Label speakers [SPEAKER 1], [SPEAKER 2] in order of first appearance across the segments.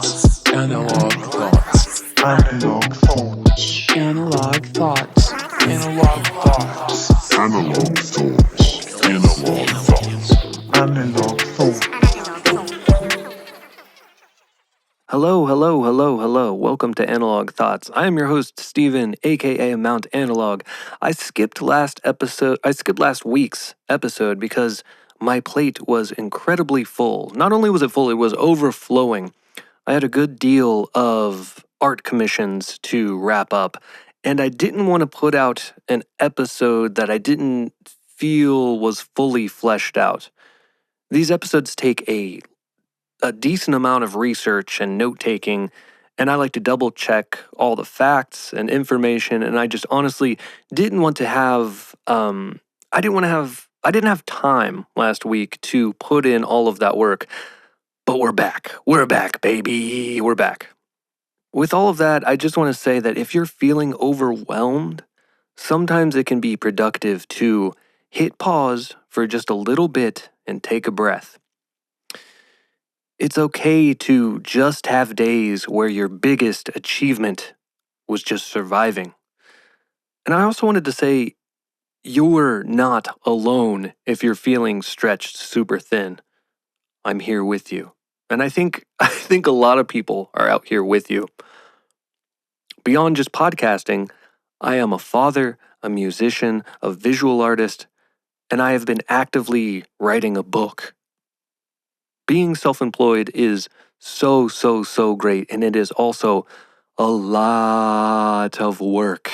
[SPEAKER 1] thoughts. Analog thoughts.
[SPEAKER 2] Analog thoughts.
[SPEAKER 1] Analog thoughts. Analog thoughts.
[SPEAKER 2] Analog thoughts. Analog thoughts. Analog thoughts.
[SPEAKER 3] Hello. Welcome to Analog Thoughts. I am your host, Steven, aka Mount Analog. I skipped last week's episode because my plate was incredibly full. Not only was it full, it was overflowing. I had a good deal of art commissions to wrap up, and I didn't want to put out an episode that I didn't feel was fully fleshed out. These episodes take a decent amount of research and note-taking, and I like to double-check all the facts and information, and I just honestly didn't have time last week to put in all of that work. But we're back. We're back, baby. We're back. With all of that, I just want to say that if you're feeling overwhelmed, sometimes it can be productive to hit pause for just a little bit and take a breath. It's okay to just have days where your biggest achievement was just surviving. And I also wanted to say, you're not alone if you're feeling stretched super thin. I'm here with you. And I think a lot of people are out here with you. Beyond just podcasting, I am a father, a musician, a visual artist, and I have been actively writing a book. Being self-employed is so great, and it is also a lot of work.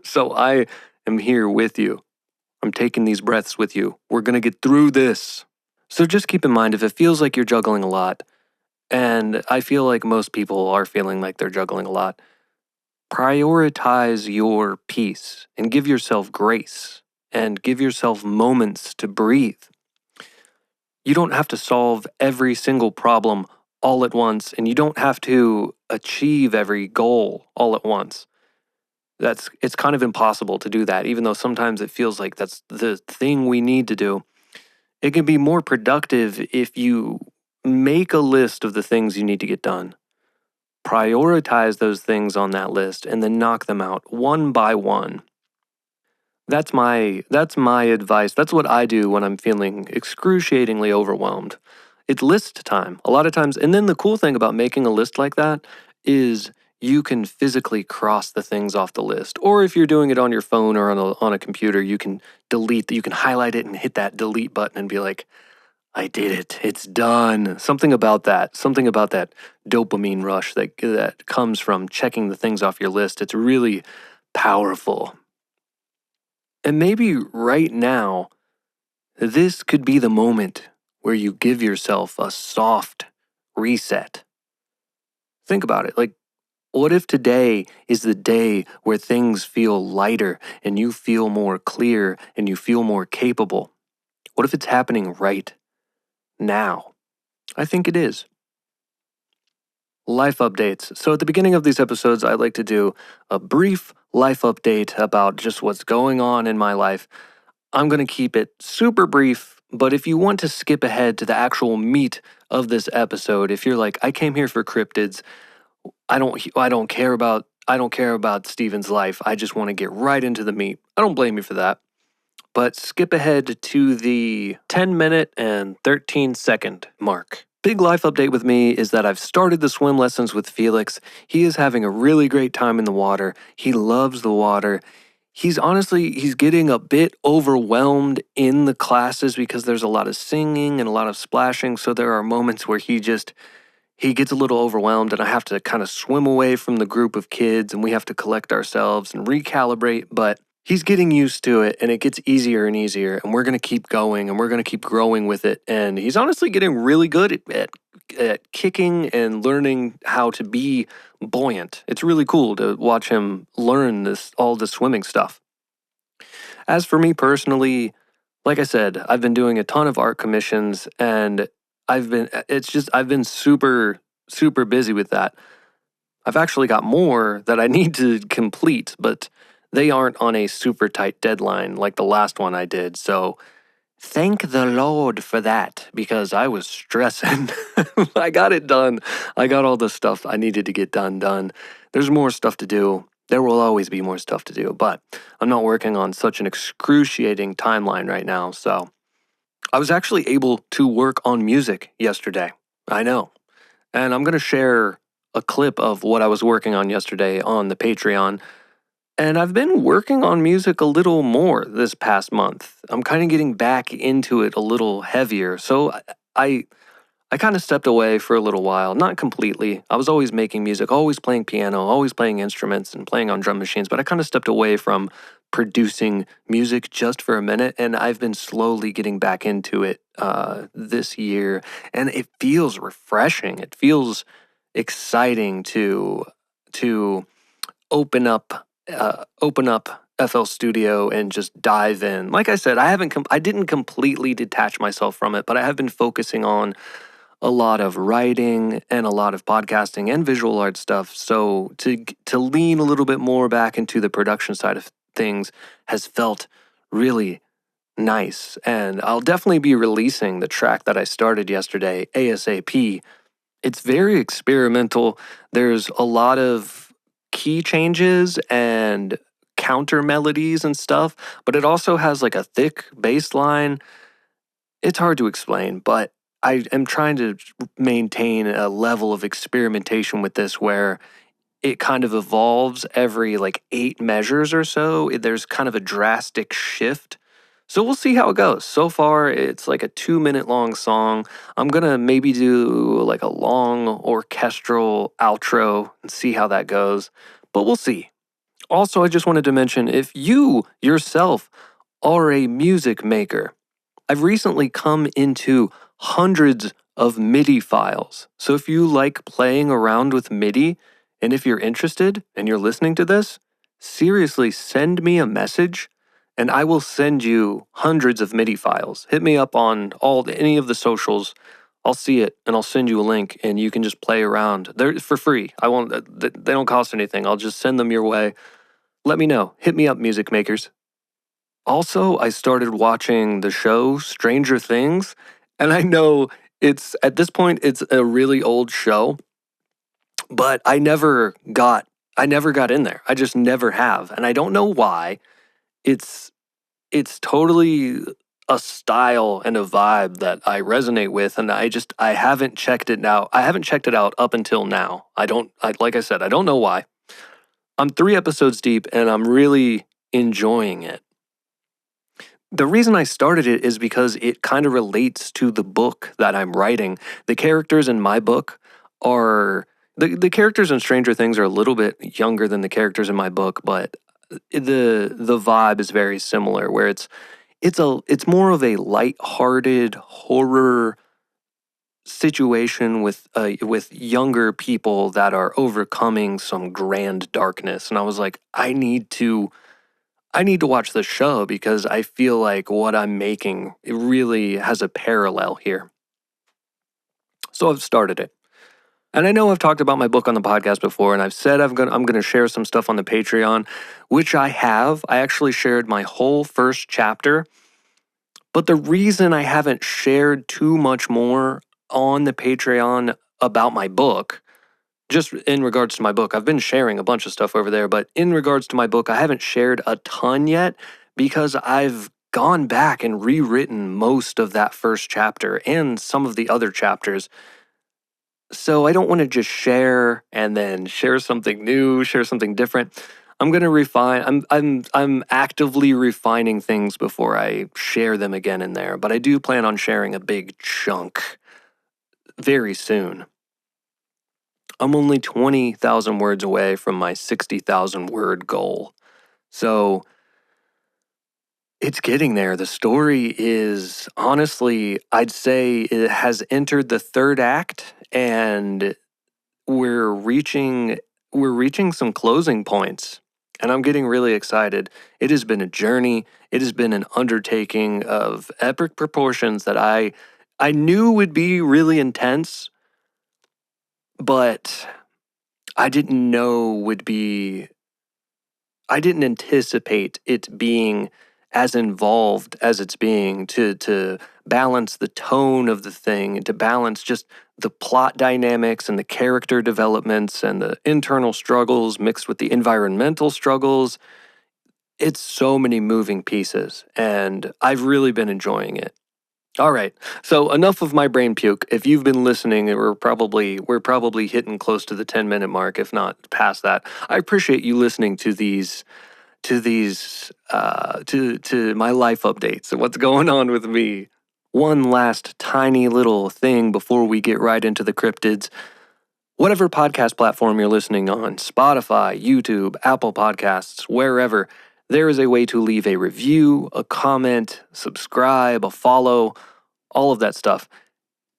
[SPEAKER 3] So I am here with you. I'm taking these breaths with you. We're going to get through this. So just keep in mind, if it feels like you're juggling a lot, and I feel like most people are feeling like they're juggling a lot, prioritize your peace and give yourself grace and give yourself moments to breathe. You don't have to solve every single problem all at once, and you don't have to achieve every goal all at once. It's kind of impossible to do that, even though sometimes it feels like that's the thing we need to do. It can be more productive if you make a list of the things you need to get done. Prioritize those things on that list and then knock them out one by one. That's my advice. That's what I do when I'm feeling excruciatingly overwhelmed. It's list time a lot of times. And then the cool thing about making a list like that is you can physically cross the things off the list. Or if you're doing it on your phone or on a computer, you can you can highlight it and hit that delete button and be like, I did it. It's done. Something about that dopamine rush that comes from checking the things off your list. It's really powerful. And maybe right now, this could be the moment where you give yourself a soft reset. Think about it. Like, what if today is the day where things feel lighter and you feel more clear and you feel more capable? What if it's happening right now? I think it is. Life updates. So at the beginning of these episodes, I like to do a brief life update about just what's going on in my life. I'm going to keep it super brief, but if you want to skip ahead to the actual meat of this episode, if you're like, I came here for cryptids, I don't care about Steven's life. I just want to get right into the meat. I don't blame you for that. But skip ahead to the 10-minute and 13-second mark. Big life update with me is that I've started the swim lessons with Felix. He is having a really great time in the water. He loves the water. He's getting a bit overwhelmed in the classes because there's a lot of singing and a lot of splashing. So there are moments where he gets a little overwhelmed and I have to kind of swim away from the group of kids and we have to collect ourselves and recalibrate. But he's getting used to it and it gets easier and easier, and we're going to keep going and we're going to keep growing with it. And he's honestly getting really good at kicking and learning how to be buoyant. It's really cool to watch him learn all this swimming stuff. As for me personally, like I said, I've been doing a ton of art commissions and I've been super busy with that. I've actually got more that I need to complete, but they aren't on a super tight deadline like the last one I did. So Thank the Lord for that, because I was stressing. I got it done. I got all the stuff I needed to get done. There's more stuff to do. There will always be more stuff to do, but I'm not working on such an excruciating timeline right now. So I was actually able to work on music yesterday. I know. And I'm going to share a clip of what I was working on yesterday on the Patreon. And I've been working on music a little more this past month. I'm kind of getting back into it a little heavier. So I I kind of stepped away for a little while, not completely. I was always making music, always playing piano, always playing instruments and playing on drum machines, but I kind of stepped away from producing music just for a minute, and I've been slowly getting back into it this year, and it feels refreshing. It feels exciting to open up FL Studio and just dive in. Like I said, I didn't completely detach myself from it, but I have been focusing on a lot of writing and a lot of podcasting and visual art stuff. So to lean a little bit more back into the production side of things has felt really nice. And I'll definitely be releasing the track that I started yesterday ASAP. It's very experimental. There's a lot of key changes and counter melodies and stuff, but it also has like a thick bass line. It's hard to explain, but I am trying to maintain a level of experimentation with this where it kind of evolves every like 8 measures or so. There's kind of a drastic shift. So we'll see how it goes. So far, it's like a 2 minute long song. I'm going to maybe do like a long orchestral outro and see how that goes, but we'll see. Also, I just wanted to mention if you yourself are a music maker, I've recently come into hundreds of MIDI files. So if you like playing around with MIDI, and if you're interested and you're listening to this, seriously send me a message and I will send you hundreds of MIDI files. Hit me up on any of the socials. I'll see it and I'll send you a link and you can just play around. They're for free. I won't they don't cost anything. I'll just send them your way. Let me know. Hit me up, music makers. Also, I started watching the show Stranger Things, and I know it's at this point it's a really old show, but I never got in there. I just never have, and I don't know why. It's it's totally a style and a vibe that I resonate with, and I haven't checked it now. I haven't checked it out up until now. Like I said, I don't know why. I'm 3 episodes deep and I'm really enjoying it. The reason I started it is because it kind of relates to the book that I'm writing. The characters in my book are the characters in Stranger Things are a little bit younger than the characters in my book, but the vibe is very similar where it's more of a light-hearted horror situation with younger people that are overcoming some grand darkness. And I was like, I need to watch this show because I feel like what I'm making it really has a parallel here. So I've started it. And I know I've talked about my book on the podcast before, and I've said I'm gonna share some stuff on the Patreon, which I have. I actually shared my whole first chapter. But the reason I haven't shared too much more on the Patreon about my book, just in regards to my book, I've been sharing a bunch of stuff over there, but in regards to my book, I haven't shared a ton yet because I've gone back and rewritten most of that first chapter and some of the other chapters. So I don't want to just share and then share something new, share something different. I'm going to refine. I'm actively refining things before I share them again in there, but I do plan on sharing a big chunk very soon. I'm only 20,000 words away from my 60,000 word goal. So it's getting there. The story is honestly, I'd say it has entered the third act and we're reaching some closing points. And I'm getting really excited. It has been a journey. It has been an undertaking of epic proportions that I knew would be really intense, but I didn't anticipate it being as involved as it's being, to balance the tone of the thing, to balance just the plot dynamics and the character developments and the internal struggles mixed with the environmental struggles. It's so many moving pieces, and I've really been enjoying it. All right, so enough of my brain puke. If you've been listening, we're probably hitting close to the 10-minute mark, if not past that. I appreciate you listening to to my life updates and what's going on with me. One last tiny little thing before we get right into the cryptids. Whatever podcast platform you're listening on, Spotify, YouTube, Apple Podcasts, wherever, there is a way to leave a review, a comment, subscribe, a follow, all of that stuff.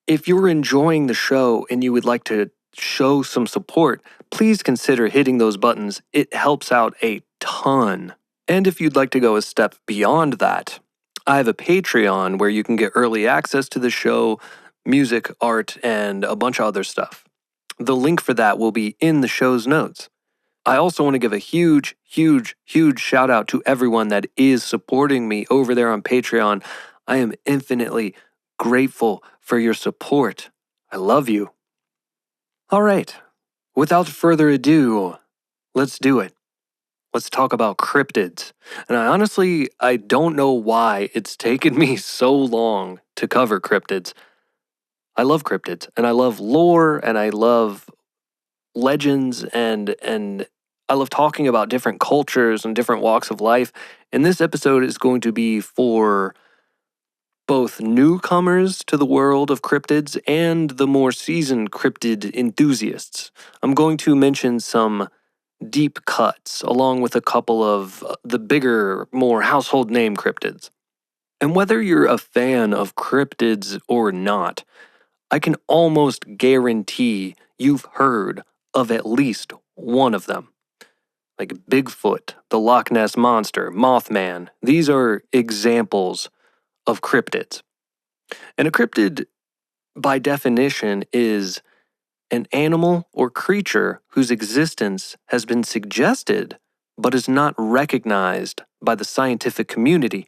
[SPEAKER 3] If you're enjoying the show and you would like to show some support, please consider hitting those buttons. It helps out a ton. And if you'd like to go a step beyond that, I have a Patreon where you can get early access to the show, music, art, and a bunch of other stuff. The link for that will be in the show's notes. I also want to give a huge shout out to everyone that is supporting me over there on Patreon. I am infinitely grateful for your support. I love you. All right, without further ado, let's do it. Let's talk about cryptids. And I don't know why it's taken me so long to cover cryptids. I love cryptids, and I love lore, and I love legends, and I love talking about different cultures and different walks of life. And this episode is going to be for both newcomers to the world of cryptids and the more seasoned cryptid enthusiasts. I'm going to mention some deep cuts along with a couple of the bigger, more household name cryptids. And whether you're a fan of cryptids or not, I can almost guarantee you've heard of at least one of them. Like Bigfoot, the Loch Ness Monster, Mothman. These are examples of cryptids. And a cryptid, by definition, is an animal or creature whose existence has been suggested but is not recognized by the scientific community.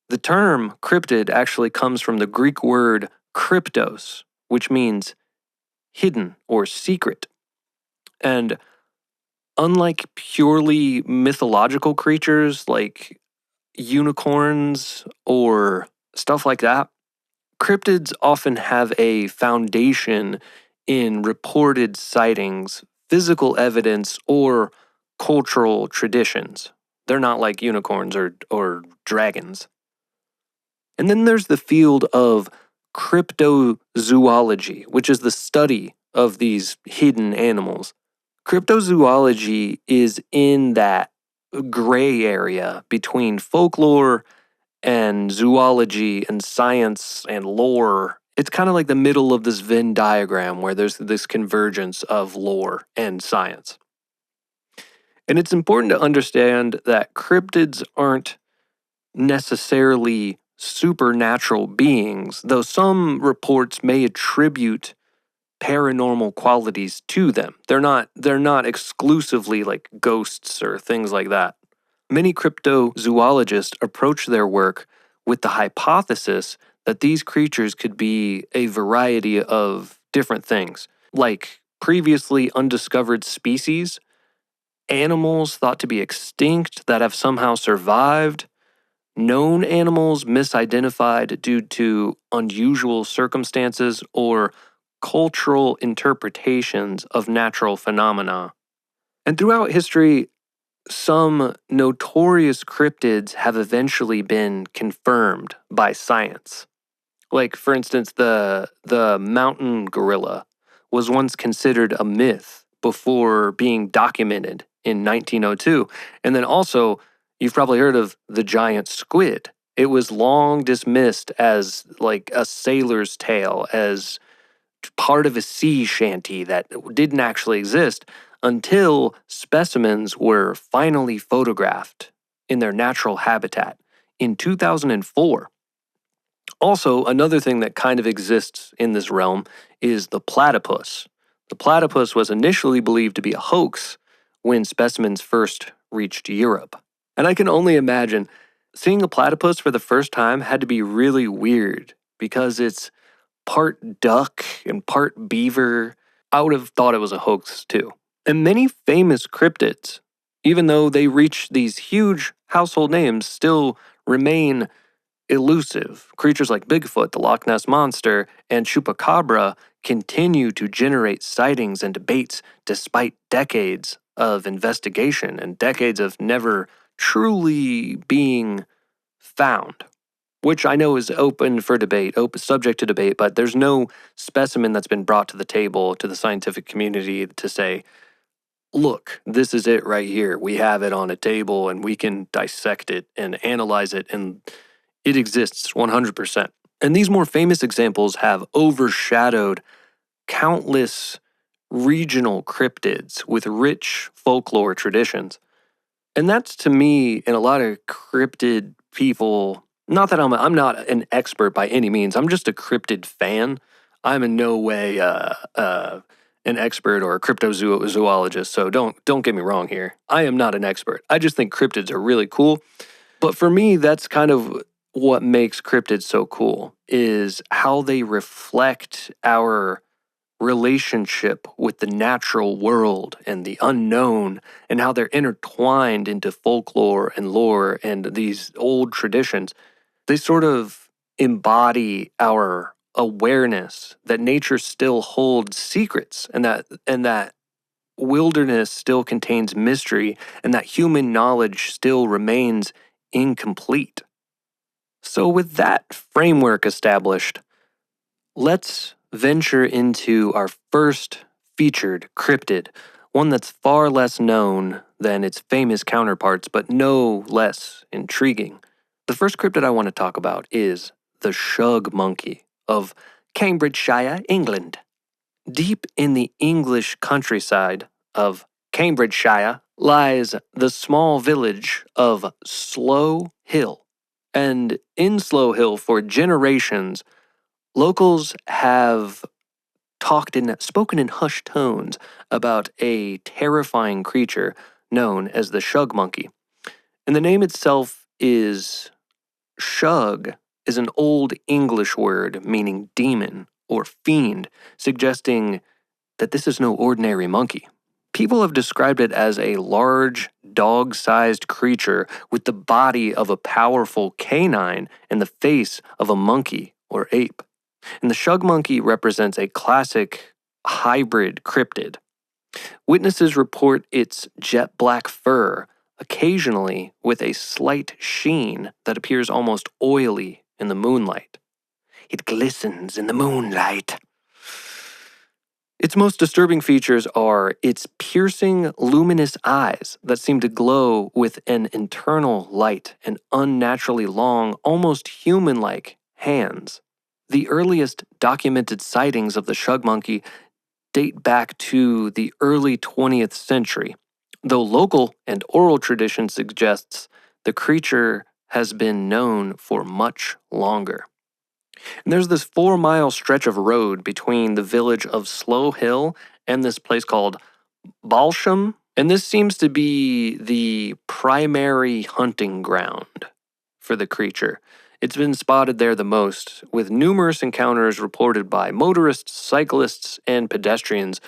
[SPEAKER 3] The term cryptid actually comes from the Greek word kryptos, which means hidden or secret. And unlike purely mythological creatures like unicorns or stuff like that, cryptids often have a foundation in reported sightings, physical evidence, or cultural traditions. They're not like unicorns or dragons. And then there's the field of cryptozoology, which is the study of these hidden animals. Cryptozoology is in that gray area between folklore and zoology and science and lore. It's kind of like the middle of this Venn diagram where there's this convergence of lore and science. And it's important to understand that cryptids aren't necessarily supernatural beings, though some reports may attribute paranormal qualities to them. They're not exclusively like ghosts or things like that. Many cryptozoologists approach their work with the hypothesis that these creatures could be a variety of different things, like previously undiscovered species, animals thought to be extinct that have somehow survived, known animals misidentified due to unusual circumstances, or cultural interpretations of natural phenomena. And throughout history, some notorious cryptids have eventually been confirmed by science. Like, for instance, the mountain gorilla was once considered a myth before being documented in 1902. And then also, you've probably heard of the giant squid. It was long dismissed as like a sailor's tale, as part of a sea shanty that didn't actually exist until specimens were finally photographed in their natural habitat in 2004. Also, another thing that kind of exists in this realm is the platypus. The platypus was initially believed to be a hoax when specimens first reached Europe. And I can only imagine Seeing a platypus for the first time had to be really weird because it's part duck and part beaver. I would have thought it was a hoax too. And many famous cryptids, even though they reach these huge household names, still remain elusive. Creatures like Bigfoot, the Loch Ness Monster, and Chupacabra continue to generate sightings and debates despite decades of investigation and decades of never truly being found, which I know is open for debate, subject to debate, but there's no specimen that's been brought to the table to the scientific community to say, look, this is it right here. We have it on a table and we can dissect it and analyze it, and it exists 100%. And these more famous examples have overshadowed countless regional cryptids with rich folklore traditions. And that's, to me, and a lot of cryptid people, not that I'm not an expert by any means, I'm just a cryptid fan. I'm in no way an expert or a cryptozoologist, so don't get me wrong here. I am not an expert. I just think cryptids are really cool. But for me, that's kind of what makes cryptids so cool, is how they reflect our relationship with the natural world and the unknown, and how they're intertwined into folklore and lore and these old traditions. They sort of embody our awareness that nature still holds secrets, and that wilderness still contains mystery, and that human knowledge still remains incomplete. So with that framework established, let's venture into our first featured cryptid, one that's far less known than its famous counterparts, but no less intriguing. The first cryptid I want to talk about is the shug monkey of Cambridgeshire, England. Deep in the English countryside of Cambridgeshire lies the small village of Slow Hill. And in Slow Hill, for generations, locals have spoken in hushed tones about a terrifying creature known as the shug monkey. And the name itself is shug, is an old English word meaning demon or fiend, suggesting that this is no ordinary monkey. People have described it as a large, dog-sized creature with the body of a powerful canine and the face of a monkey or ape. And the shug monkey represents a classic hybrid cryptid. Witnesses report its jet black fur, occasionally with a slight sheen that appears almost oily in the moonlight. It glistens in the moonlight. Its most disturbing features are its piercing, luminous eyes that seem to glow with an internal light and unnaturally long, almost human-like hands. The earliest documented sightings of the shug monkey date back to the early 20th century, though local and oral tradition suggests the creature has been known for much longer. And there's this 4-mile stretch of road between the village of Slow Hill and this place called Balsham, and this seems to be the primary hunting ground for the creature. It's been spotted there the most, with numerous encounters reported by motorists, cyclists, and pedestrians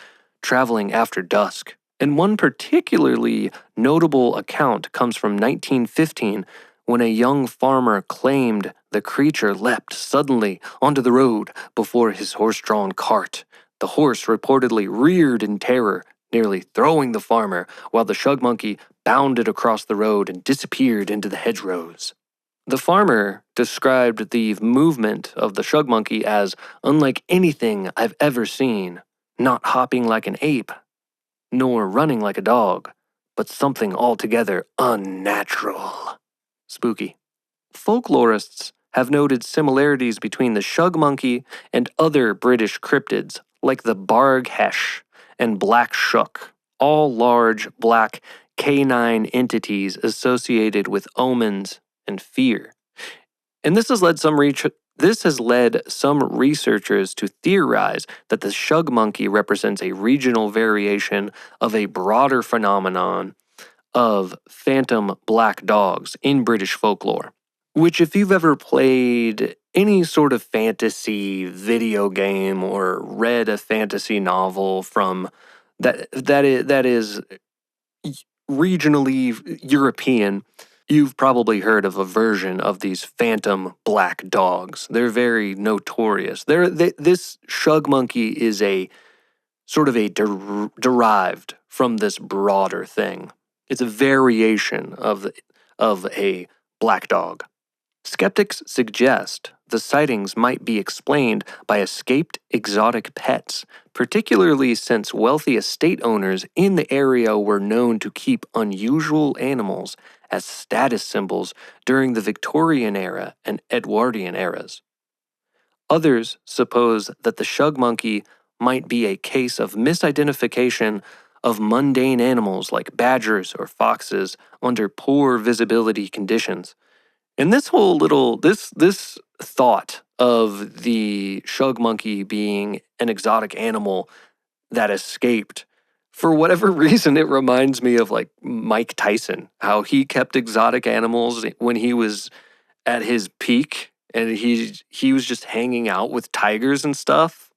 [SPEAKER 3] traveling after dusk. And one particularly notable account comes from 1915, when a young farmer claimed the creature leapt suddenly onto the road before his horse-drawn cart. The horse reportedly reared in terror, nearly throwing the farmer, while the shug monkey bounded across the road and disappeared into the hedgerows. The farmer described the movement of the shug monkey as unlike anything I've ever seen, not hopping like an ape, nor running like a dog, but something altogether unnatural. Spooky. Folklorists have noted similarities between the shug monkey and other British cryptids like the barghesh and black shuck, all large black canine entities associated with omens and fear. And this has led some researchers to theorize that the shug monkey represents a regional variation of a broader phenomenon of phantom black dogs in British folklore. Which, if you've ever played any sort of fantasy video game or read a fantasy novel from that is regionally European, you've probably heard of a version of these phantom black dogs. They're very notorious. This shug monkey is a sort of a derived from this broader thing. It's a variation of a black dog. Skeptics suggest the sightings might be explained by escaped exotic pets, particularly since wealthy estate owners in the area were known to keep unusual animals as status symbols during the Victorian era and Edwardian eras. Others suppose that the shug monkey might be a case of misidentification of mundane animals like badgers or foxes under poor visibility conditions. And this whole this thought of the shug monkey being an exotic animal that escaped, for whatever reason, it reminds me of like Mike Tyson, how he kept exotic animals when he was at his peak, and he was just hanging out with tigers and stuff.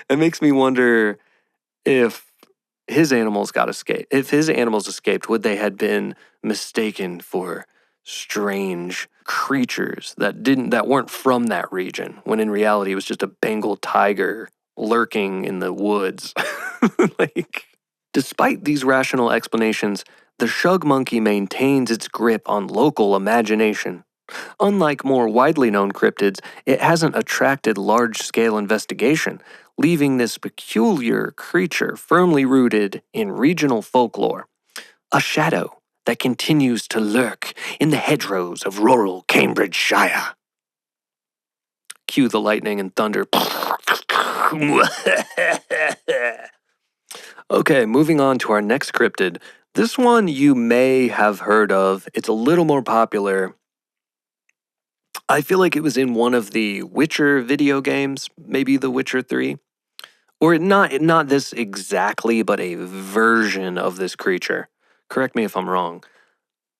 [SPEAKER 3] It makes me wonder if his animals if his animals escaped, would they had been mistaken for strange creatures that weren't from that region, when in reality it was just a Bengal tiger lurking in the woods. Like, despite these rational explanations, the shug monkey maintains its grip on local imagination. Unlike more widely known cryptids, it hasn't attracted large-scale investigation, leaving this peculiar creature firmly rooted in regional folklore. A shadow that continues to lurk in the hedgerows of rural Cambridgeshire. Cue the lightning and thunder. Okay, moving on to our next cryptid. This one you may have heard of. It's a little more popular. I feel like it was in one of the Witcher video games, maybe The Witcher 3. Or not this exactly, but a version of this creature. Correct me if I'm wrong.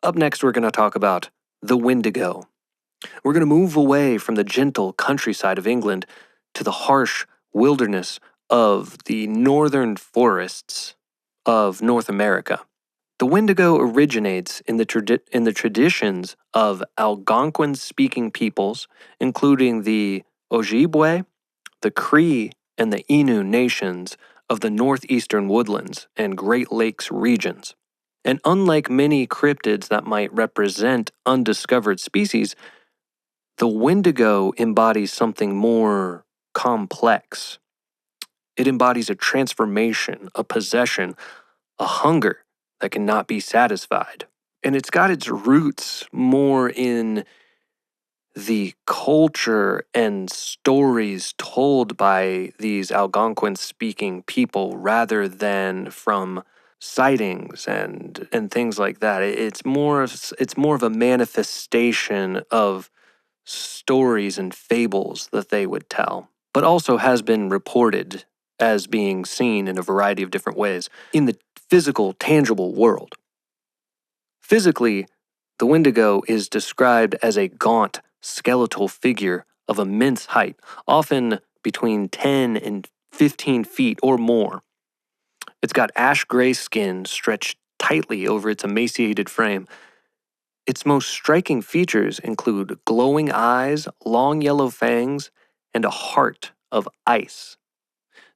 [SPEAKER 3] Up next, we're going to talk about the Wendigo. We're going to move away from the gentle countryside of England to the harsh wilderness of the northern forests of North America. The Wendigo originates in the traditions of Algonquin-speaking peoples, including the Ojibwe, the Cree, and the Innu nations of the northeastern woodlands and Great Lakes regions. And unlike many cryptids that might represent undiscovered species, the Wendigo embodies something more complex. It embodies a transformation, a possession, a hunger that cannot be satisfied. And it's got its roots more in the culture and stories told by these Algonquin-speaking people rather than from sightings and things like that. It's more of a manifestation of stories and fables that they would tell, but also has been reported as being seen in a variety of different ways in the physical, tangible world. Physically, the Wendigo is described as a gaunt, skeletal figure of immense height, often between 10 and 15 feet or more. It's got ash-gray skin stretched tightly over its emaciated frame. Its most striking features include glowing eyes, long yellow fangs, and a heart of ice.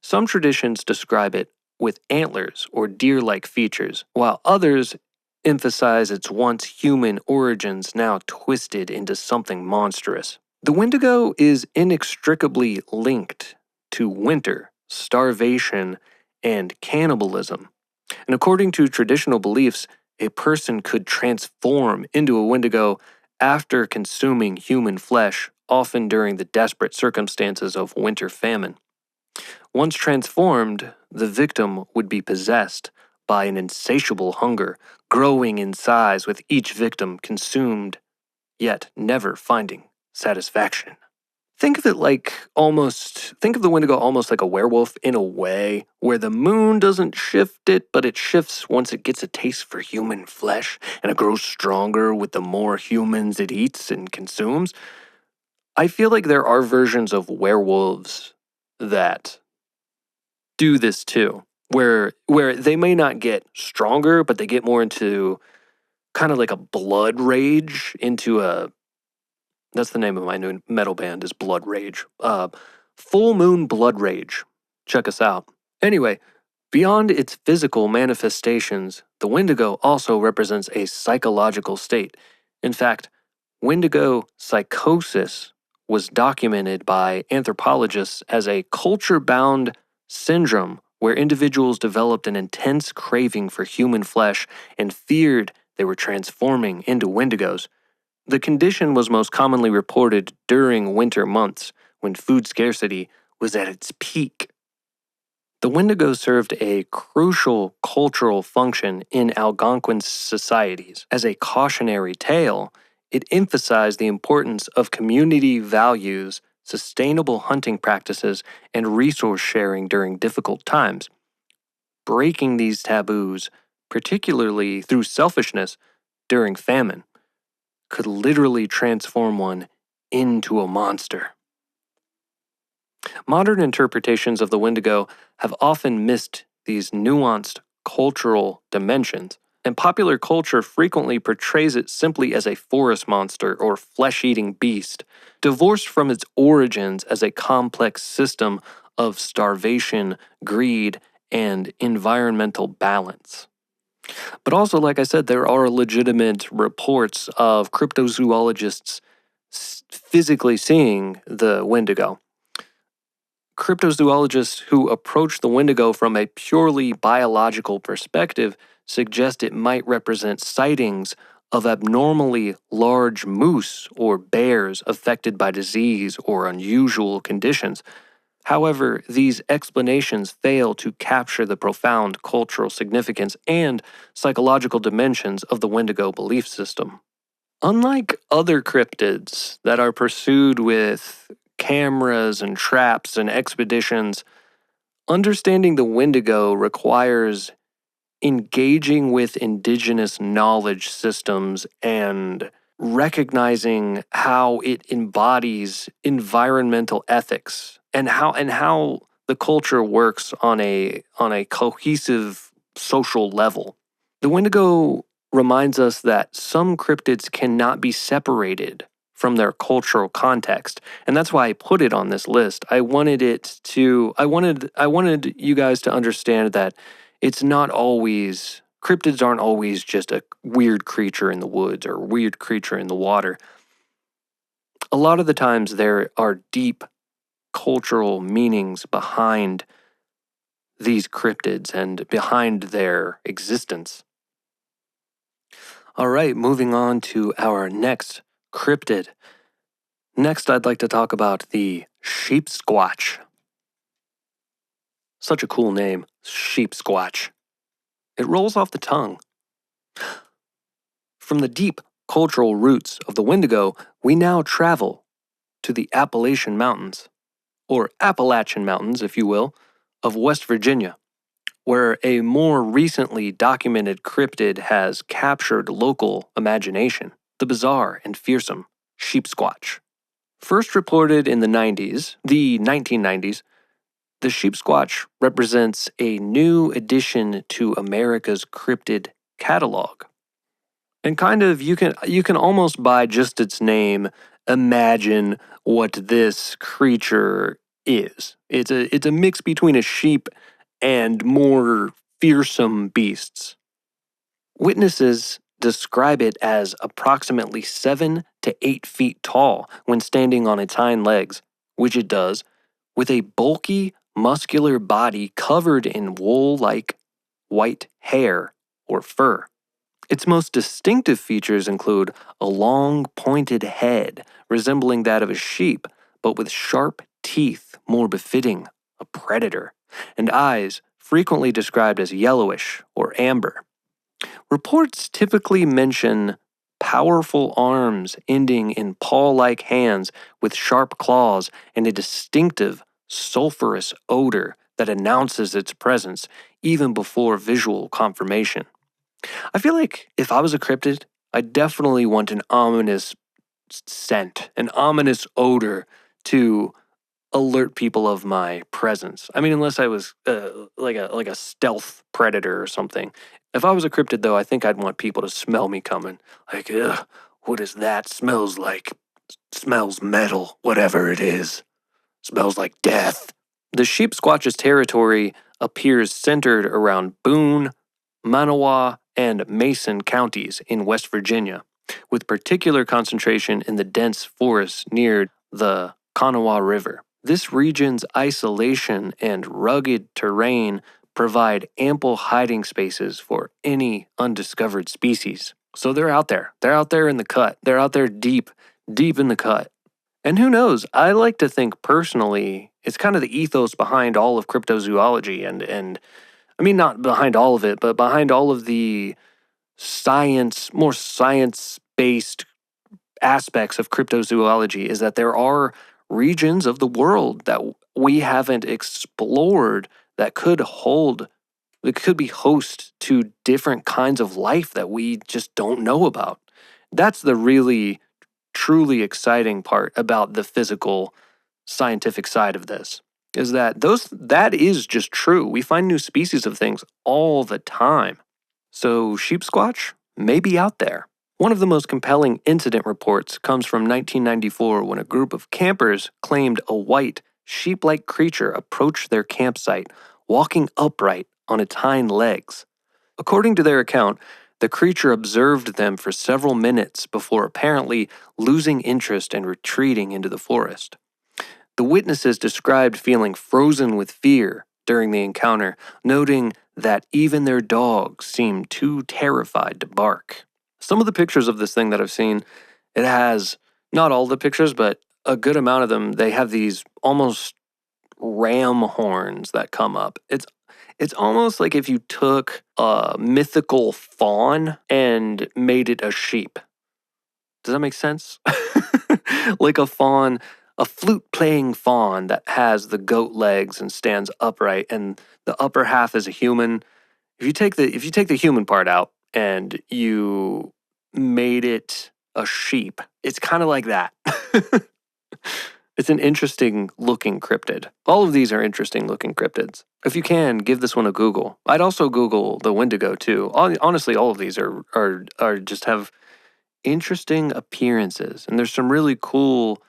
[SPEAKER 3] Some traditions describe it with antlers or deer-like features, while others emphasize its once human origins now twisted into something monstrous. The Wendigo is inextricably linked to winter, starvation, and cannibalism. And according to traditional beliefs, a person could transform into a Wendigo after consuming human flesh, often during the desperate circumstances of winter famine. Once transformed, the victim would be possessed by an insatiable hunger, growing in size with each victim consumed, yet never finding satisfaction. Think of the Wendigo almost like a werewolf in a way, where the moon doesn't shift it, but it shifts once it gets a taste for human flesh, and it grows stronger with the more humans it eats and consumes. I feel like there are versions of werewolves that do this too, where they may not get stronger, but they get more into kind of like a blood rage, that's the name of my new metal band, is Blood Rage. Full Moon Blood Rage. Check us out. Anyway, beyond its physical manifestations, the Wendigo also represents a psychological state. In fact, Wendigo psychosis was documented by anthropologists as a culture-bound syndrome where individuals developed an intense craving for human flesh and feared they were transforming into Wendigos. The condition was most commonly reported during winter months, when food scarcity was at its peak. The Wendigo served a crucial cultural function in Algonquin societies. As a cautionary tale, it emphasized the importance of community values, sustainable hunting practices, and resource sharing during difficult times. Breaking these taboos, particularly through selfishness during famine, could literally transform one into a monster. Modern interpretations of the Wendigo have often missed these nuanced cultural dimensions, and popular culture frequently portrays it simply as a forest monster or flesh-eating beast, divorced from its origins as a complex system of starvation, greed, and environmental balance. But also, like I said, there are legitimate reports of cryptozoologists physically seeing the Wendigo. Cryptozoologists who approach the Wendigo from a purely biological perspective suggest it might represent sightings of abnormally large moose or bears affected by disease or unusual conditions. However, these explanations fail to capture the profound cultural significance and psychological dimensions of the Wendigo belief system. Unlike other cryptids that are pursued with cameras and traps and expeditions, understanding the Wendigo requires engaging with indigenous knowledge systems and recognizing how it embodies environmental ethics and how the culture works on a cohesive social level. The Wendigo reminds us that some cryptids cannot be separated from their cultural context, and that's why I put it on this list. I wanted you guys to understand that cryptids aren't always just a weird creature in the woods or a weird creature in the water. A lot of the times there are deep cultural meanings behind these cryptids and behind their existence. All right, moving on to our next cryptid. Next, I'd like to talk about the Sheepsquatch. Such a cool name, Sheepsquatch. It rolls off the tongue. From the deep cultural roots of the Wendigo, we now travel to the Appalachian Mountains, or Appalachian Mountains, if you will, of West Virginia, where a more recently documented cryptid has captured local imagination, the bizarre and fearsome Sheepsquatch. First reported in the 1990s, the Sheepsquatch represents a new addition to America's cryptid catalog. And you can almost by just its name imagine what this creature is. It's a mix between a sheep and more fearsome beasts. Witnesses describe it as approximately 7 to 8 feet tall when standing on its hind legs, which it does, with a bulky, muscular body covered in wool-like white hair or fur. Its most distinctive features include a long, pointed head resembling that of a sheep, but with sharp teeth more befitting a predator, and eyes frequently described as yellowish or amber. Reports typically mention powerful arms ending in paw-like hands with sharp claws and a distinctive sulfurous odor that announces its presence even before visual confirmation. I feel like if I was a cryptid, I definitely want an ominous scent, an ominous odor to alert people of my presence. I mean, unless I was like a stealth predator or something. If I was a cryptid, though, I think I'd want people to smell me coming. Like, ugh, what is that? Smells like, smells metal, whatever it is. Smells like death. The Sheepsquatch's territory appears centered around Boone, Manawa, and Mason counties in West Virginia, with particular concentration in the dense forests near the Kanawha River. This region's isolation and rugged terrain provide ample hiding spaces for any undiscovered species. So they're out there. They're out there in the cut. They're out there deep, deep in the cut. And who knows? I like to think personally, it's kind of the ethos behind all of cryptozoology and I mean, not behind all of it, but behind all of the science, more science-based aspects of cryptozoology is that there are regions of the world that we haven't explored that could be host to different kinds of life that we just don't know about. That's the really, truly exciting part about the physical, scientific side of this. Is that is just true. We find new species of things all the time. So Sheepsquatch may be out there. One of the most compelling incident reports comes from 1994 when a group of campers claimed a white, sheep-like creature approached their campsite, walking upright on its hind legs. According to their account, the creature observed them for several minutes before apparently losing interest and retreating into the forest. The witnesses described feeling frozen with fear during the encounter, noting that even their dogs seemed too terrified to bark. Some of the pictures of this thing that I've seen, it has, not all the pictures, but a good amount of them, they have these almost ram horns that come up. It's almost like if you took a mythical fawn and made it a sheep. Does that make sense? Like a fawn, a flute-playing fawn that has the goat legs and stands upright, and the upper half is a human. If you take the human part out and you made it a sheep, it's kind of like that. It's an interesting looking cryptid. All of these are interesting looking cryptids. If you can, give this one a Google. I'd also Google the Wendigo too. Honestly, all of these are just have interesting appearances, and there's some really cool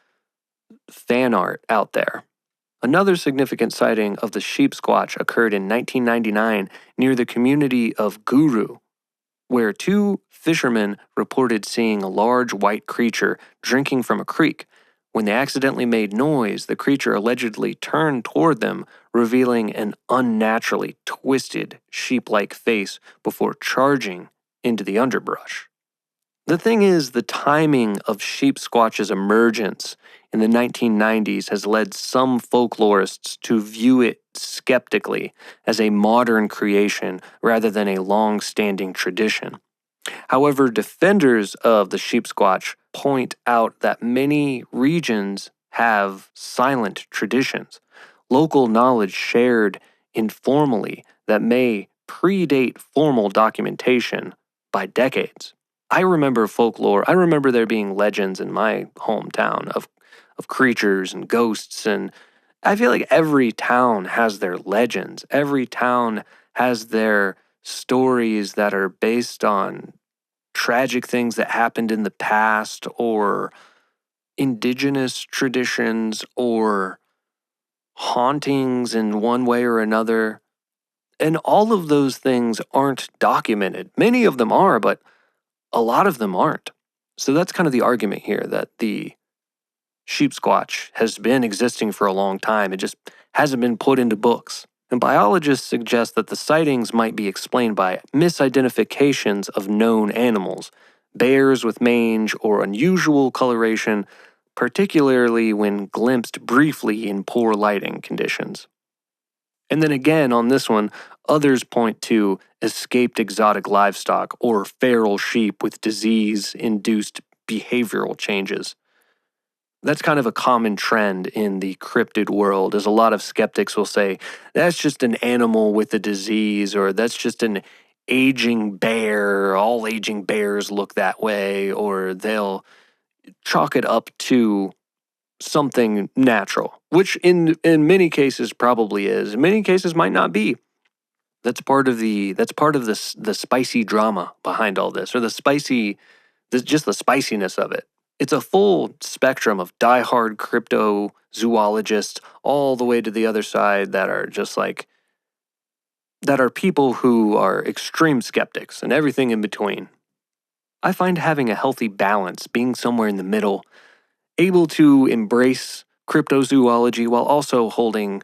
[SPEAKER 3] fan art out there. Another significant sighting of the Sheepsquatch occurred in 1999 near the community of Guru, where two fishermen reported seeing a large white creature drinking from a creek. When they accidentally made noise, the creature allegedly turned toward them, revealing an unnaturally twisted sheep-like face before charging into the underbrush. The thing is, the timing of Sheepsquatch's emergence in the 1990s has led some folklorists to view it skeptically as a modern creation rather than a long-standing tradition. However, defenders of the Sheepsquatch point out that many regions have silent traditions, local knowledge shared informally that may predate formal documentation by decades. I remember folklore. I remember there being legends in my hometown of creatures and ghosts, and I feel like every town has their legends. Every town has their stories that are based on tragic things that happened in the past, or indigenous traditions, or hauntings in one way or another. And all of those things aren't documented. Many of them are, but a lot of them aren't. So that's kind of the argument here, that the Sheepsquatch has been existing for a long time. It just hasn't been put into books. And biologists suggest that the sightings might be explained by misidentifications of known animals, bears with mange or unusual coloration, particularly when glimpsed briefly in poor lighting conditions. And then again on this one, Others point to escaped exotic livestock or feral sheep with disease-induced behavioral changes. That's kind of a common trend in the cryptid world, as a lot of skeptics will say, that's just an animal with a disease, or that's just an aging bear, all aging bears look that way, or they'll chalk it up to something natural, which in many cases probably is. In many cases might not be. That's part of the spicy drama behind all this, or just the spiciness of it. It's a full spectrum of diehard cryptozoologists all the way to the other side that are just like, that are people who are extreme skeptics and everything in between. I find having a healthy balance, being somewhere in the middle, able to embrace cryptozoology while also holding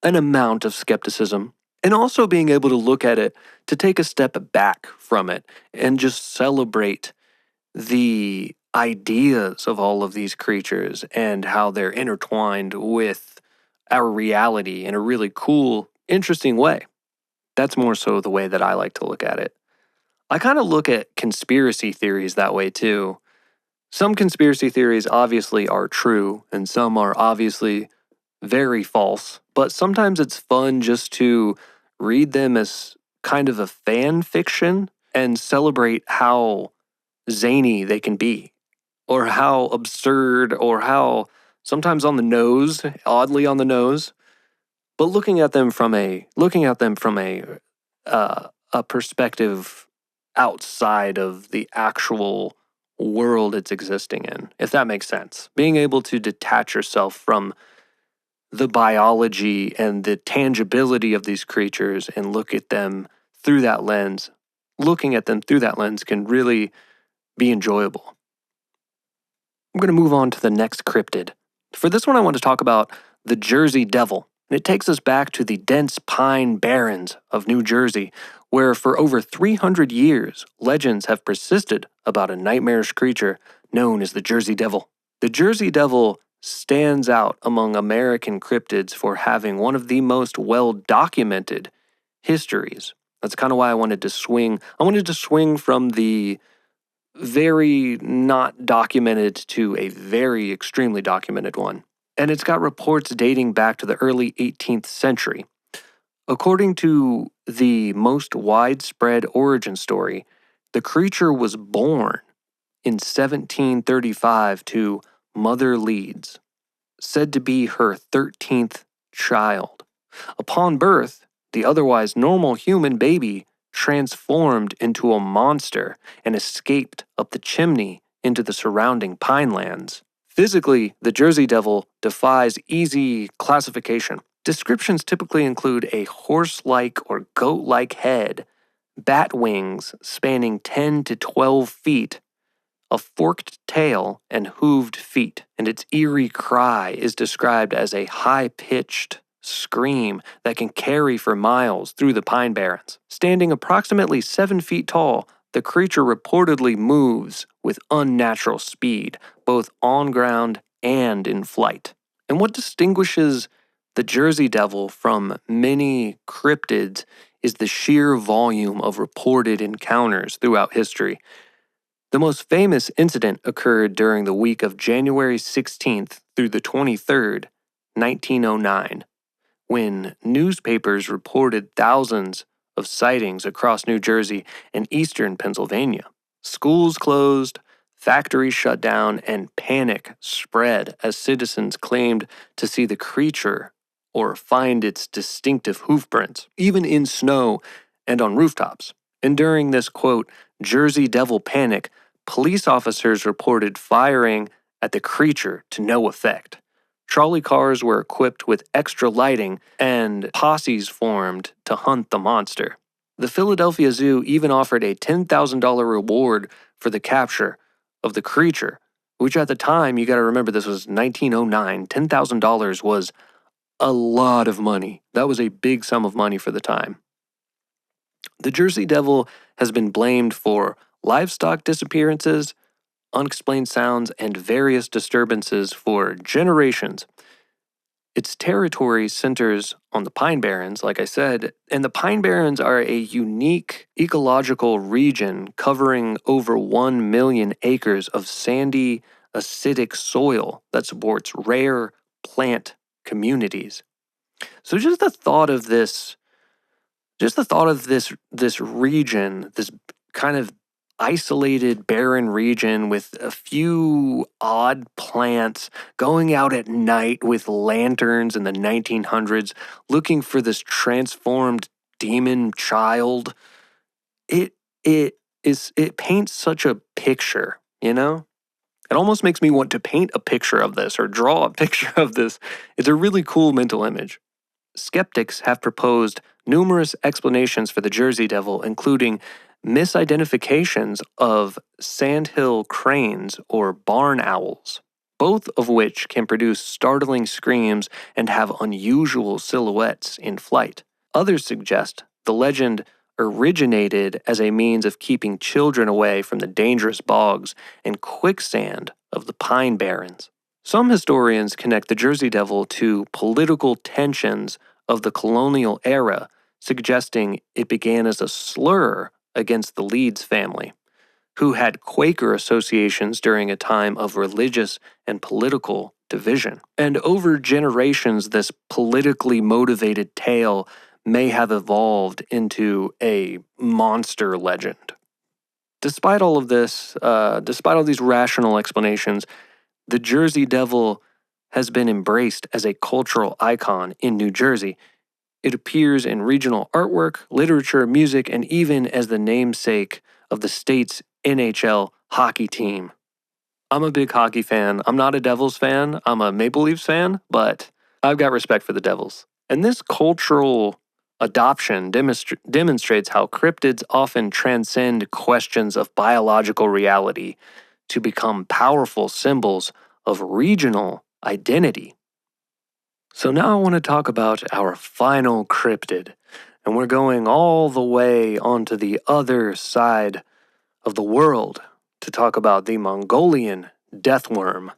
[SPEAKER 3] an amount of skepticism, and also being able to look at it, to take a step back from it and just celebrate the ideas of all of these creatures and how they're intertwined with our reality in a really cool, interesting way. That's more so the way that I like to look at it. I kind of look at conspiracy theories that way too. Some conspiracy theories obviously are true, and some are obviously very false, but sometimes it's fun just to read them as kind of a fan fiction and celebrate how zany they can be, or how absurd, or how sometimes on the nose, oddly on the nose. But looking at them from a perspective outside of the actual world it's existing in, if that makes sense. Being able to detach yourself from the biology and the tangibility of these creatures and look at them through that lens. Looking at them through that lens can really be enjoyable. I'm going to move on to the next cryptid. For this one, I want to talk about the Jersey Devil. And it takes us back to the dense pine barrens of New Jersey, where for over 300 years, legends have persisted about a nightmarish creature known as the Jersey Devil. The Jersey Devil stands out among American cryptids for having one of the most well-documented histories. That's kind of why I wanted to swing from the very not documented to a very extremely documented one. And it's got reports dating back to the early 18th century. According to the most widespread origin story, the creature was born in 1735 to Mother Leeds, said to be her 13th child. Upon birth, the otherwise normal human baby transformed into a monster and escaped up the chimney into the surrounding pine lands. Physically, the Jersey Devil defies easy classification. Descriptions typically include a horse-like or goat-like head, bat wings spanning 10 to 12 feet, a forked tail, and hooved feet, and its eerie cry is described as a high-pitched scream that can carry for miles through the pine barrens. Standing approximately 7 feet tall, the creature reportedly moves with unnatural speed, both on ground and in flight. And what distinguishes the Jersey Devil from many cryptids is the sheer volume of reported encounters throughout history. The most famous incident occurred during the week of January 16th through the 23rd, 1909, when newspapers reported thousands of sightings across New Jersey and eastern Pennsylvania. Schools closed, factories shut down, and panic spread as citizens claimed to see the creature or find its distinctive hoofprints, even in snow and on rooftops. And during this, quote, Jersey Devil panic, police officers reported firing at the creature to no effect. Trolley cars were equipped with extra lighting, and posses formed to hunt the monster. The Philadelphia Zoo even offered a $10,000 reward for the capture of the creature, which at the time, you gotta remember this was 1909, $10,000 was a lot of money. That was a big sum of money for the time. The Jersey Devil has been blamed for livestock disappearances, unexplained sounds, and various disturbances for generations. Its territory centers on the Pine Barrens, like I said, and the Pine Barrens are a unique ecological region covering over 1 million acres of sandy, acidic soil that supports rare plant communities. So just the thought of this region, this kind of isolated, barren region with a few odd plants, going out at night with lanterns in the 1900s, looking for this transformed demon child. It it paints such a picture, you know? It almost makes me want to paint a picture of this or draw a picture of this. It's a really cool mental image. Skeptics have proposed numerous explanations for the Jersey Devil, including misidentifications of sandhill cranes or barn owls, both of which can produce startling screams and have unusual silhouettes in flight. Others suggest the legend originated as a means of keeping children away from the dangerous bogs and quicksand of the Pine Barrens. Some historians connect the Jersey Devil to political tensions of the colonial era, suggesting it began as a slur against the Leeds family, who had Quaker associations during a time of religious and political division. And over generations, this politically motivated tale may have evolved into a monster legend. Despite all of this, despite all these rational explanations, the Jersey Devil has been embraced as a cultural icon in New Jersey. It appears in regional artwork, literature, music, and even as the namesake of the state's NHL hockey team. I'm a big hockey fan. I'm not a Devils fan. I'm a Maple Leafs fan, but I've got respect for the Devils. And this cultural adoption demonstrates how cryptids often transcend questions of biological reality to become powerful symbols of regional identity. So now I want to talk about our final cryptid, and we're going all the way onto the other side of the world to talk about the Mongolian deathworm.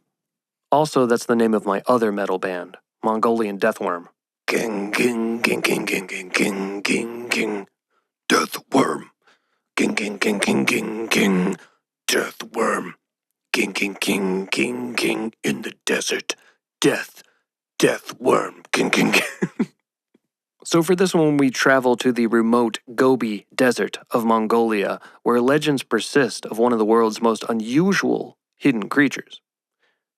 [SPEAKER 3] Also, that's the name of my other metal band, Mongolian Deathworm. Ging, ging, ging, ging, ging, ging, ging, ging, ging. Deathworm. Ging, ging, ging, ging, ging, ging. Deathworm. Ging, ging, ging, ging, ging. In the desert. Deathworm. Ging, ging, ging. So for this one, we travel to the remote Gobi Desert of Mongolia, where legends persist of one of the world's most unusual hidden creatures,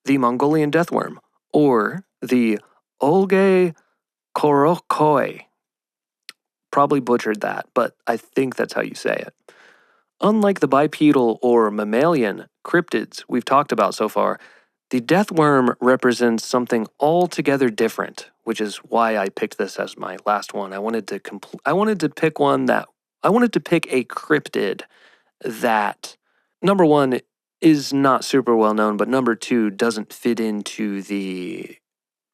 [SPEAKER 3] the Mongolian deathworm, or the Olge Korokoi. Probably butchered that, but I think that's how you say it. Unlike the bipedal or mammalian cryptids we've talked about so far, the deathworm represents something altogether different, which is why I picked this as my last one. I wanted to pick a cryptid that, number one, is not super well known, but number two, doesn't fit into the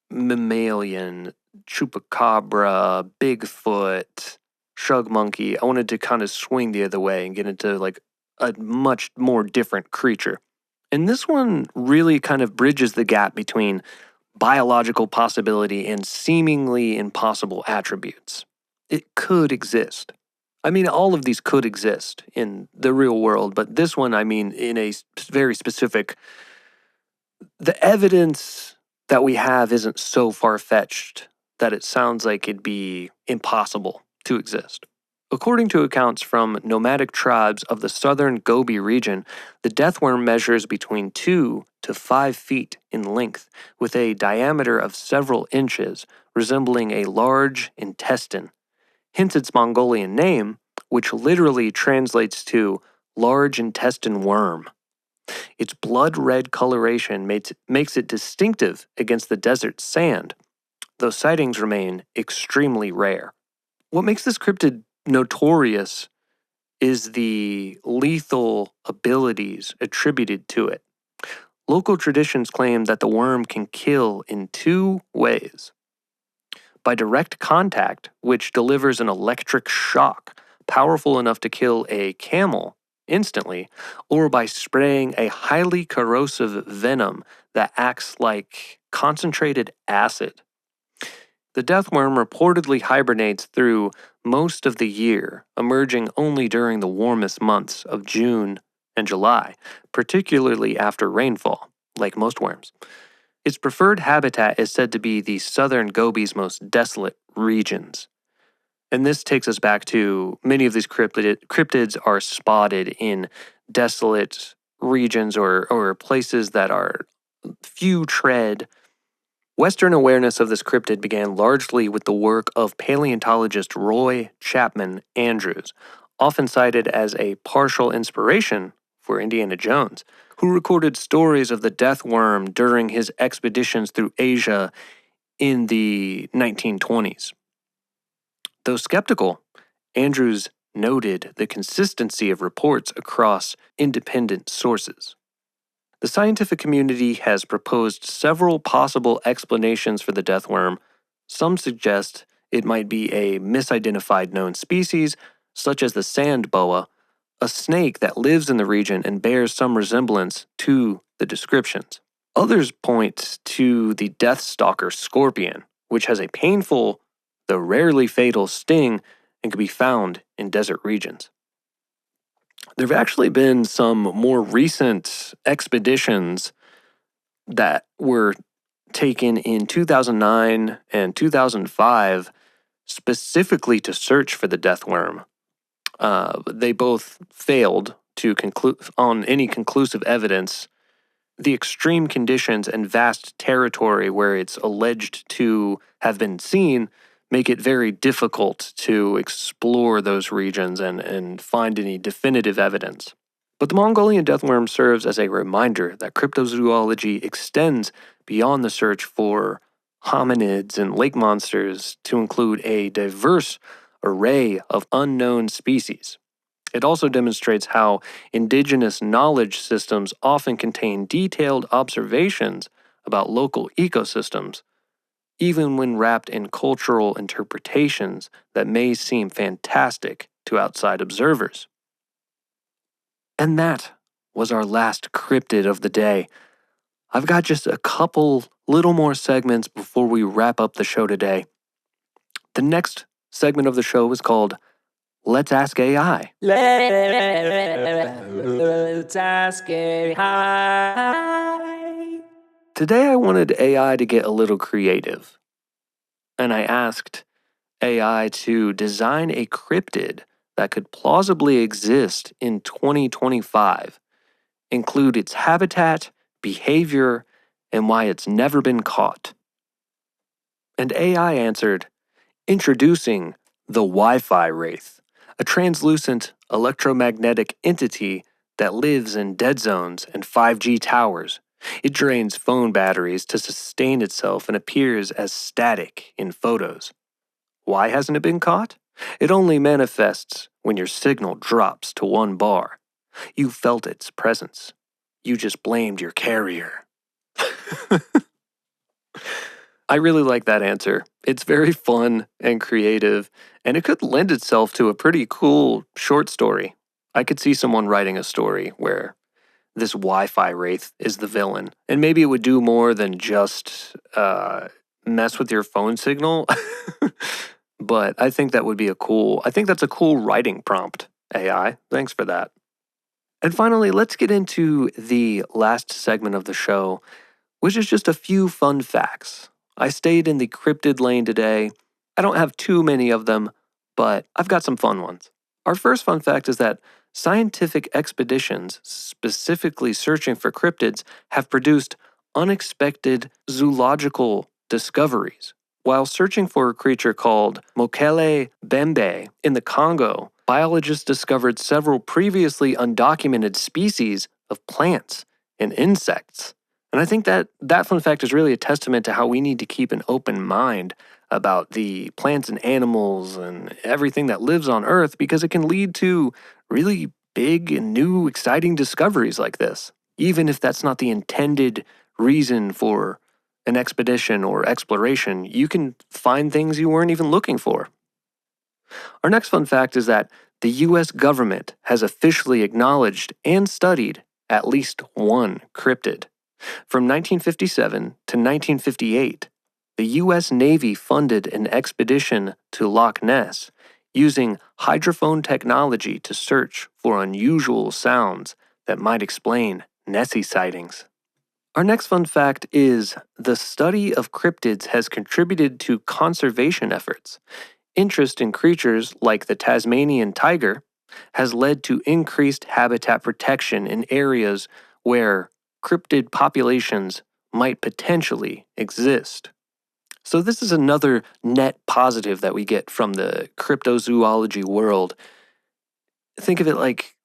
[SPEAKER 3] mammalian, chupacabra, Bigfoot, shrug monkey. I wanted to kind of swing the other way and get into like a much more different creature. And this one really kind of bridges the gap between biological possibility and seemingly impossible attributes. It could exist. I mean, all of these could exist in the real world, but this one, I mean, in a very specific, the evidence that we have isn't so far-fetched that it sounds like it'd be impossible to exist. According to accounts from nomadic tribes of the southern Gobi region, the deathworm measures between 2 to 5 feet in length, with a diameter of several inches, resembling a large intestine. Hence its Mongolian name, which literally translates to large intestine worm. Its blood-red coloration makes it distinctive against the desert sand, though sightings remain extremely rare. What makes this cryptid notorious is the lethal abilities attributed to it. Local traditions claim that the worm can kill in 2 ways. By direct contact, which delivers an electric shock powerful enough to kill a camel instantly, or by spraying a highly corrosive venom that acts like concentrated acid. The death worm reportedly hibernates through most of the year, emerging only during the warmest months of June and July, particularly after rainfall, like most worms. Its preferred habitat is said to be the southern Gobi's most desolate regions. And this takes us back to many of these cryptids are spotted in desolate regions or places that are few tread. Western awareness of this cryptid began largely with the work of paleontologist Roy Chapman Andrews, often cited as a partial inspiration for Indiana Jones, who recorded stories of the death worm during his expeditions through Asia in the 1920s. Though skeptical, Andrews noted the consistency of reports across independent sources. The scientific community has proposed several possible explanations for the death worm. Some suggest it might be a misidentified known species, such as the sand boa, a snake that lives in the region and bears some resemblance to the descriptions. Others point to the death stalker scorpion, which has a painful, though rarely fatal, sting and can be found in desert regions. There have actually been some more recent expeditions that were taken in 2009 and 2005 specifically to search for the death worm. They both failed to conclude on any conclusive evidence. The extreme conditions and vast territory where it's alleged to have been seen make it very difficult to explore those regions and find any definitive evidence. But the Mongolian deathworm serves as a reminder that cryptozoology extends beyond the search for hominids and lake monsters to include a diverse array of unknown species. It also demonstrates how indigenous knowledge systems often contain detailed observations about local ecosystems, even when wrapped in cultural interpretations that may seem fantastic to outside observers. And that was our last cryptid of the day. I've got just a couple little more segments before we wrap up the show today. The next segment of the show is called Let's Ask AI.
[SPEAKER 4] Let's ask AI.
[SPEAKER 3] Today I wanted AI to get a little creative, and I asked AI to design a cryptid that could plausibly exist in 2025, include its habitat, behavior, and why it's never been caught. And AI answered, introducing the Wi-Fi wraith, a translucent electromagnetic entity that lives in dead zones and 5G towers. It drains phone batteries to sustain itself and appears as static in photos. Why hasn't it been caught? It only manifests when your signal drops to 1 bar. You felt its presence. You just blamed your carrier. I really like that answer. It's very fun and creative, and it could lend itself to a pretty cool short story. I could see someone writing a story where this Wi-Fi wraith is the villain, and maybe it would do more than just mess with your phone signal. But I think that would be I think that's a cool writing prompt, AI. Thanks for that. And finally, let's get into the last segment of the show, which is just a few fun facts. I stayed in the cryptid lane today. I don't have too many of them, but I've got some fun ones. Our first fun fact is that scientific expeditions specifically searching for cryptids have produced unexpected zoological discoveries. While searching for a creature called Mokele bembe in the Congo, biologists discovered several previously undocumented species of plants and insects. And I think that fun fact is really a testament to how we need to keep an open mind about the plants and animals and everything that lives on Earth, because it can lead to really big and new exciting discoveries like this, even if that's not the intended reason for an expedition or exploration. You can find things you weren't even looking for. Our next fun fact is that the US government has officially acknowledged and studied at least one cryptid. From 1957 to 1958, The U.S. Navy funded an expedition to Loch Ness using hydrophone technology to search for unusual sounds that might explain Nessie sightings. Our next fun fact is the study of cryptids has contributed to conservation efforts. Interest in creatures like the Tasmanian tiger has led to increased habitat protection in areas where cryptid populations might potentially exist. So this is another net positive that we get from the cryptozoology world. Think of it like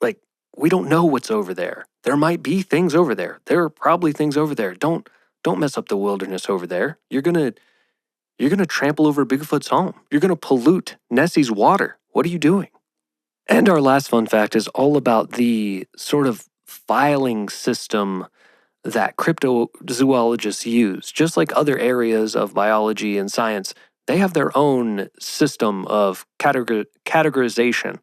[SPEAKER 3] we don't know what's over there. There might be things over there. There are probably things over there. Don't mess up the wilderness over there. You're gonna trample over Bigfoot's home. You're gonna pollute Nessie's water. What are you doing? And our last fun fact is all about the sort of filing system that cryptozoologists use. Just like other areas of biology and science, they have their own system of categorization.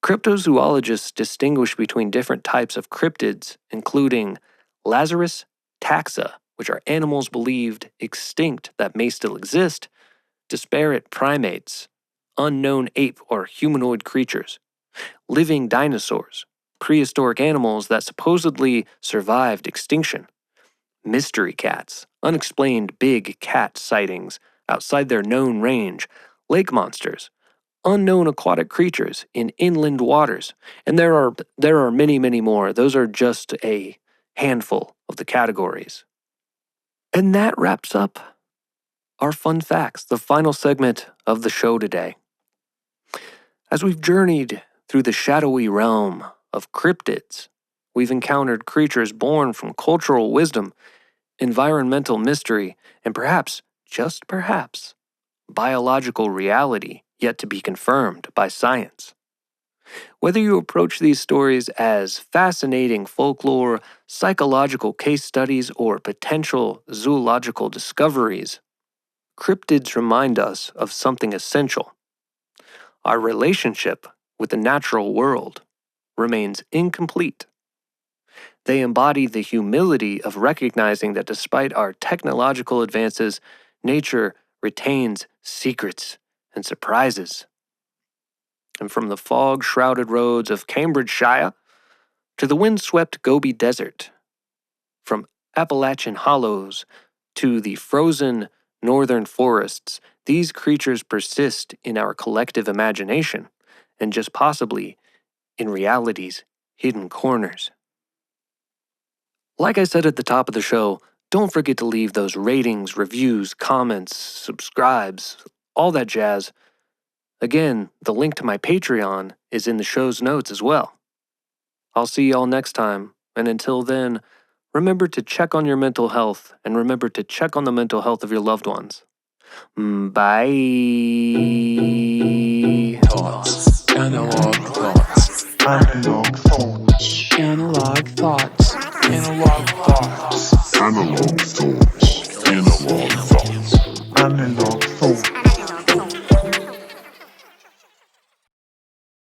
[SPEAKER 3] Cryptozoologists distinguish between different types of cryptids, including Lazarus taxa, which are animals believed extinct that may still exist, disparate primates, unknown ape or humanoid creatures, living dinosaurs, prehistoric animals that supposedly survived extinction, mystery cats, unexplained big cat sightings outside their known range, lake monsters, unknown aquatic creatures in inland waters, and there are many, many more. Those are just a handful of the categories. And that wraps up our fun facts, the final segment of the show today. As we've journeyed through the shadowy realm of cryptids, we've encountered creatures born from cultural wisdom, environmental mystery, and perhaps, just perhaps, biological reality yet to be confirmed by science. Whether you approach these stories as fascinating folklore, psychological case studies, or potential zoological discoveries, cryptids remind us of something essential. Our relationship with the natural world remains incomplete. They embody the humility of recognizing that despite our technological advances, nature retains secrets and surprises. And from the fog-shrouded roads of Cambridgeshire to the wind-swept Gobi Desert, from Appalachian hollows to the frozen northern forests, these creatures persist in our collective imagination and just possibly in reality's hidden corners. Like I said at the top of the show, don't forget to leave those ratings, reviews, comments, subscribes, all that jazz. Again, the link to my Patreon is in the show's notes as well. I'll see y'all next time, and until then, remember to check on your mental health and remember to check on the mental health of your loved ones. Bye.